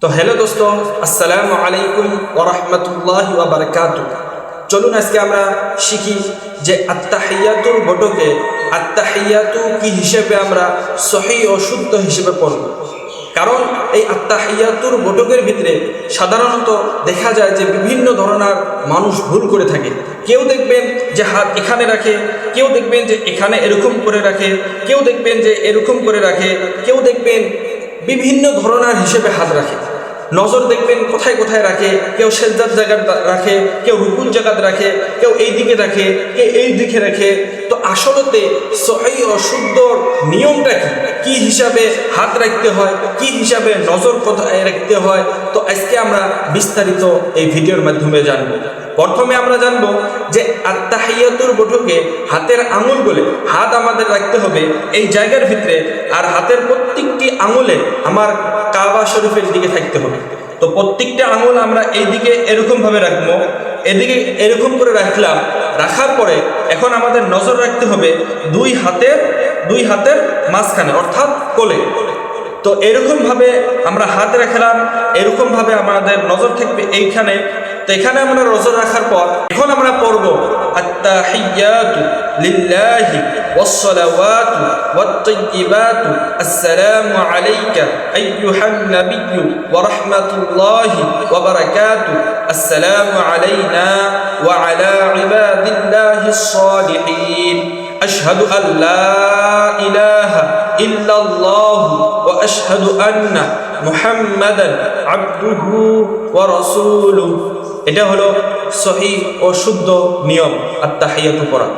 তো হ্যালো দোস্ত, আসসালামু আলাইকুম ওয়া রাহমাতুল্লাহি ওয়া বারাকাতুহু। চলুন আজকে আমরা শিখি যে আত্তাহিয়াতুর বটকে আত্তাহিয়াতু কি হিসেবে আমরা সহিহ ও শুদ্ধ হিসেবে পড়ব। কারণ এই আত্তাহিয়াতুর বটকের ভিতরে সাধারণত দেখা যায় যে বিভিন্ন ধরনের মানুষ ভুল করে থাকে। কেউ দেখবেন যে হাত এখানে রাখে, কেউ দেখবেন যে এখানে এরকম করে রাখে, কেউ দেখবেন যে এরকম করে রাখে, কেউ দেখবেন বিভিন্ন ধরনের হিসেবে হাত রাখে। নজর দেখবেন কোথায় কোথায় রাখে, কেউ সেজদার জায়গায় রাখে, কেউ রুকুর জায়গাতে রাখে, কেউ এই দিকে রাখে, কেউ এই দিকে রাখে। তো আসলতে সহিহ ও শুদ্ধ নিয়মটা কি হিসাবে হাত রাখতে হয়, কি হিসাবে নজর কোথায় রাখতে হয়, তো আজকে আমরা বিস্তারিত এই ভিডিওর মাধ্যমে জানব। প্রথমে আমরা জানব যে আত্তাহিয়াতুর বটকে হাতের আঙুল বলে হাত আমাদের রাখতে হবে এই জায়গার ভিতরে, আর হাতের প্রত্যেকটি আঙুলে আমার কাবা শরীফের দিকে থাকতে হবে। তো প্রত্যেকটা আঙুল আমরা এই দিকে এরকম ভাবে রাখবো, এদিকে এরকম করে রাখলাম। রাখার পরে এখন আমাদের নজর রাখতে হবে দুই হাতের মাঝখানে, অর্থাৎ কোলে। তো এরকম ভাবে আমরা হাত রাখলাম, এরকম ভাবে আমাদের নজর থাকবে এইখানে। তো এখানে আমরা নজর রাখার পর এখন আমরা পড়ব আত্তাহিয়াতু লিল্লাহি ওয়াসসালাওয়াতু ওয়াত-তাইয়্যিবাতু আসসালামু আলাইকা আইয়ুহান নাবিয়্যু ওয়া রাহমাতুল্লাহি ওয়া বারাকাতুহু আসসালামু আলাইনা ওয়া আলা ইবাদিল্লাহিস সালিহিন আশহাদু আল্লা ইলাহা ইল্লাল্লাহু ওয়া আশহাদু আন্না মুহাম্মাদান আবদুহু ওয়া রাসূলুহু। এটা হলো সহিহ ও শুদ্ধ নিয়ম আত্তাহিয়াতু পড়া।